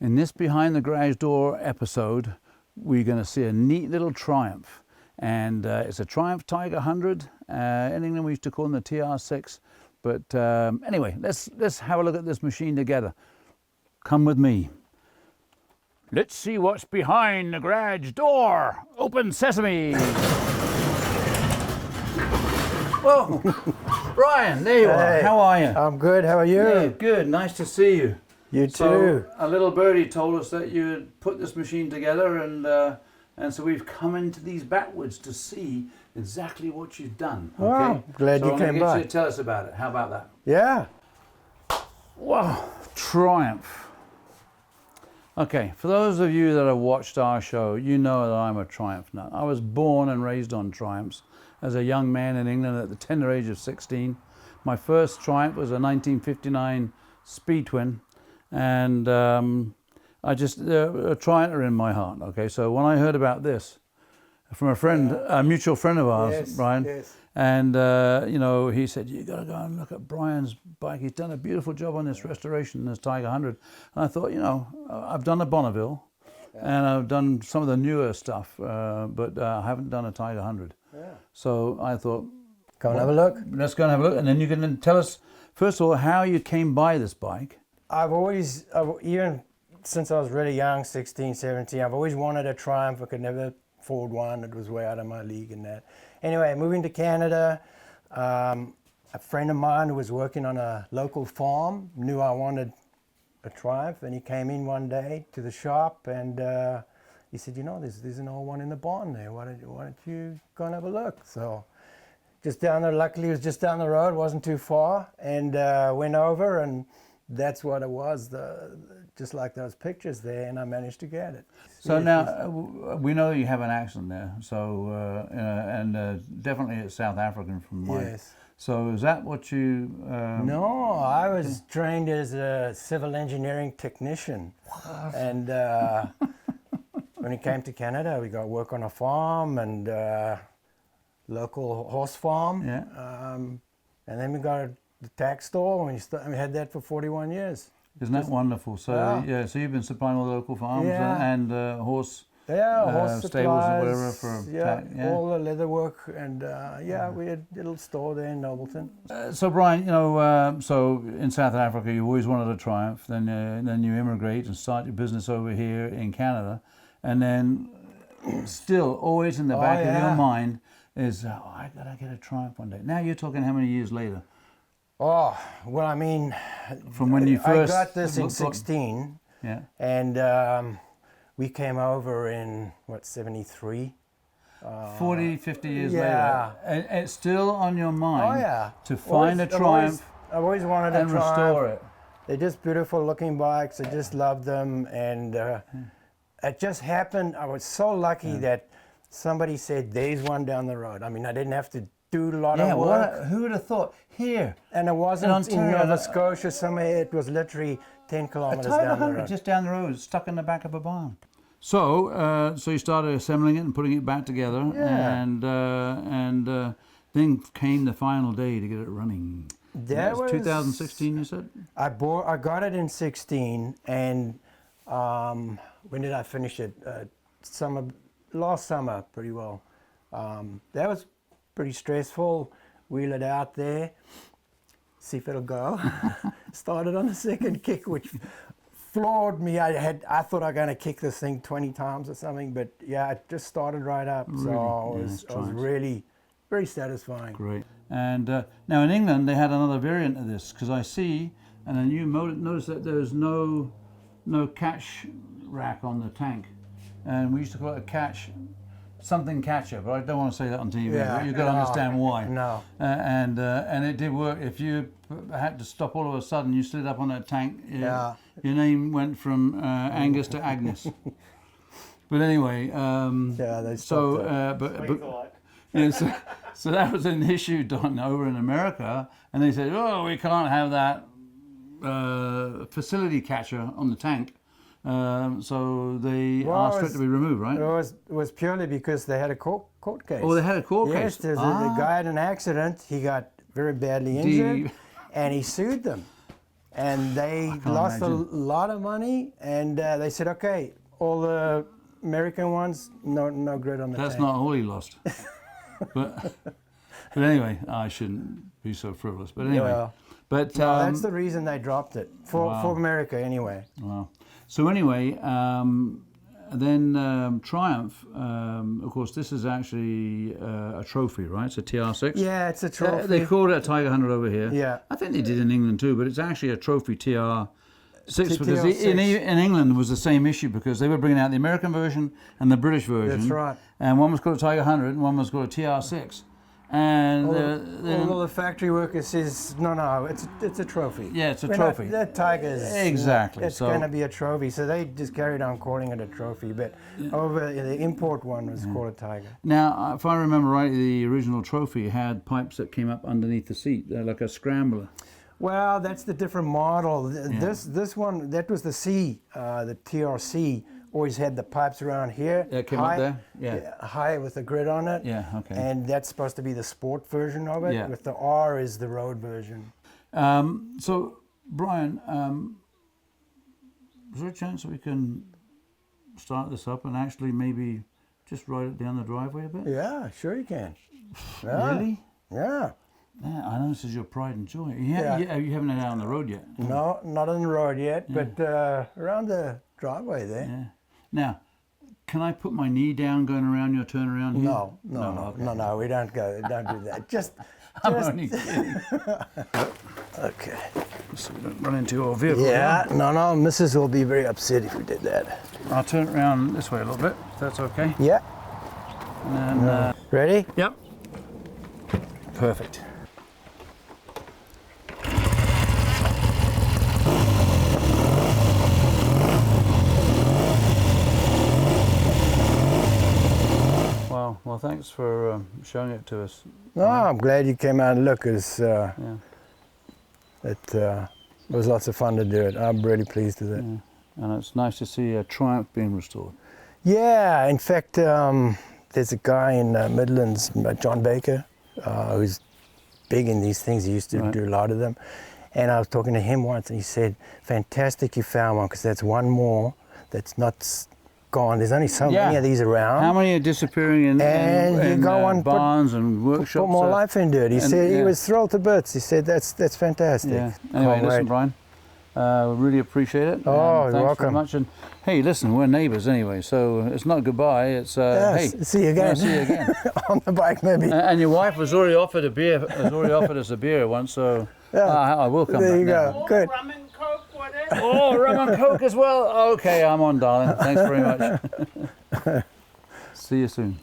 In this Behind the Garage Door episode, we're going to see a neat little Triumph. And it's a Triumph Tiger 100. In England we used to call them the TR6. But anyway, let's have a look at this machine together. Come with me. Let's see what's behind the garage door. Open sesame. Whoa, Brian, there you are. How are you? I'm good. How are you? Yeah, good. Nice to see you. You too. So, a little birdie told us that you had put this machine together, and so we've come into these backwoods to see exactly what you've done. Okay? Wow, glad you came by. You to tell us about it. How about that? Yeah. Wow, Triumph. Okay, for those of you that have watched our show, you know that I'm a Triumph nut. I was born and raised on Triumphs as a young man in England at the tender age of 16. My first Triumph was a 1959 Speed Twin, and I just a Triumph in my heart. Okay, so when I heard about this from a friend, a mutual friend of ours, Yes, Brian, yes. and you know, he said, you got to go and look at Brian's bike. He's done a beautiful job on this restoration, this Tiger 100. And I thought, you know, I've done a Bonneville, and I've done some of the newer stuff, but I haven't done a Tiger 100. Yeah. So I thought, Go and have a look. let's go and have a look, and then you can tell us first of all how you came by this bike. I've even since I was really young, 16, 17, I've always wanted a Triumph. I could never afford one. It was way out of my league and that. Anyway, moving to Canada, a friend of mine who was working on a local farm knew I wanted a Triumph, and he came in one day to the shop, and he said, you know, there's an old one in the barn there. Why don't you go and have a look? So just down there, luckily it was just down the road, wasn't too far, and went over, and that's what it was, just like those pictures there, and I managed to get it. So Yeah, now we know you have an accent there, so and definitely it's South African from my. Yes. So is that what you? No, I was trained as a civil engineering technician, and when it came to Canada, we got work on a farm and local horse farm. Yeah. And then we got the tax store, and we had that for 41 years. Isn't that wonderful? So yeah, so you've been supplying all the local farms and horse Horse stables or whatever supplies, for all the leather work, and we had a little store there in Nobleton. So Brian, you know, so in South Africa you always wanted a Triumph, then you immigrate and start your business over here in Canada, and then still always in the back of your mind is, I gotta get a Triumph one day. Now you're talking how many years later? Oh, well, I mean, From when you first I got this in 16, and we came over in, 73? 40, 50 years yeah. later. And it's still on your mind to find a I've Triumph always wanted a and Triumph. restore it. They're just beautiful looking bikes. I just love them, and it just happened. I was so lucky that somebody said, there's one down the road. I mean, I didn't have to do a lot of work. Who would have thought? Here. And it wasn't in Ontario, Nova Scotia somewhere. It was literally 10 A kilometers Tiger down the 100 road. just down the road, stuck in the back of a barn. So, so you started assembling it and putting it back together, and then came the final day to get it running. That was 2016, you said? I got it in 16, and when did I finish it? Last summer, pretty well. That was pretty stressful. Wheel it out there, see if it'll go. Started on the second kick, which floored me. I thought I was going to kick this thing 20 times or something, but yeah, it just started right up. Really? So it was really very satisfying. Great. And now in England they had another variant of this, because I see, and then you notice that there's no catch rack on the tank, and we used to call it a something catcher, but I don't want to say that on TV. Yeah, but you've got to understand why. No. And it did work. If you had to stop all of a sudden, you slid up on that tank. Your name went from Angus to Agnes. But anyway, they stopped so that was an issue done over in America, and they said, oh, we can't have that facility catcher on the tank. So they asked for it to be removed, right? It was purely because they had a court case. Oh, they had a court yes, case? Yes, the guy had an accident. He got very badly injured, and he sued them. and they lost a imagine. lot of money. And they said, okay, all the American ones, no grid on the That's tank. not all he lost. but anyway, I shouldn't be so frivolous. But anyway, Yeah. but No, that's the reason they dropped it for America anyway. wow. So anyway, then Triumph. Of course, this is actually a trophy, right? It's a TR6. Yeah, it's a trophy. They called it a Tiger 100 over here. Yeah. I think they did in England too, but it's actually a trophy TR6 because TR6. in England was the same issue because they were bringing out the American version and the British version. That's right. And one was called a Tiger 100 and one was called a TR6. And Although the factory worker says, no, it's a trophy. Yeah, it's a We're trophy. Not, that Tiger's Exactly, It's so- going to be a trophy, so they just carried on calling it a trophy. But over the import one was called a Tiger. now, if I remember rightly, the original trophy had pipes that came up underneath the seat, like a scrambler. Well, that's the different model. This one, that was the C, the TRC. Always had the pipes around here. Yeah, it came up there? Yeah. High with a grid on it. Yeah, okay. And that's supposed to be the sport version of it. Yeah. With the R is the road version. So, Brian, is there a chance that we can start this up and actually maybe just ride it down the driveway a bit? Yeah, sure you can. Yeah. Really? Yeah. Yeah, I know this is your pride and joy. You haven't had it out on the road yet. No, not on the road yet, but around the driveway there. Yeah. Now, can I put my knee down going around your turnaround here? No, okay. we don't go. Don't do that. Just I'm only kidding. okay. So we don't run into your vehicle. Yeah, no, Mrs. will be very upset if we did that. I'll turn it around this way a little bit, if that's okay. Yeah. And, Ready? yep. Perfect. Well, thanks for showing it to us. No, I'm glad you came out and look. It was lots of fun to do it. I'm really pleased with it. Yeah. And it's nice to see a Triumph being restored. Yeah, in fact, there's a guy in Midlands, John Baker, who's big in these things. He used to do a lot of them. And I was talking to him once, and he said, fantastic you found one, because that's one more that's not gone. There's only so many of these around. How many are disappearing in barns and workshops? Put more life into it. He said he was thrilled to bits. He said that's fantastic. Yeah. Anyway, listen, Brian, really appreciate it. Oh, and you're thanks welcome. very much. And hey, listen, we're neighbours anyway, so it's not goodbye. It's hey, see you again. See you again. On the bike, maybe. And your wife has already offered a beer. Has already offered us a beer once, so I will come. There back you now. go. Good. Rum and Coke, whatever. Oh, rum and coke as well. Okay, I'm on, darling. Thanks very much. See you soon.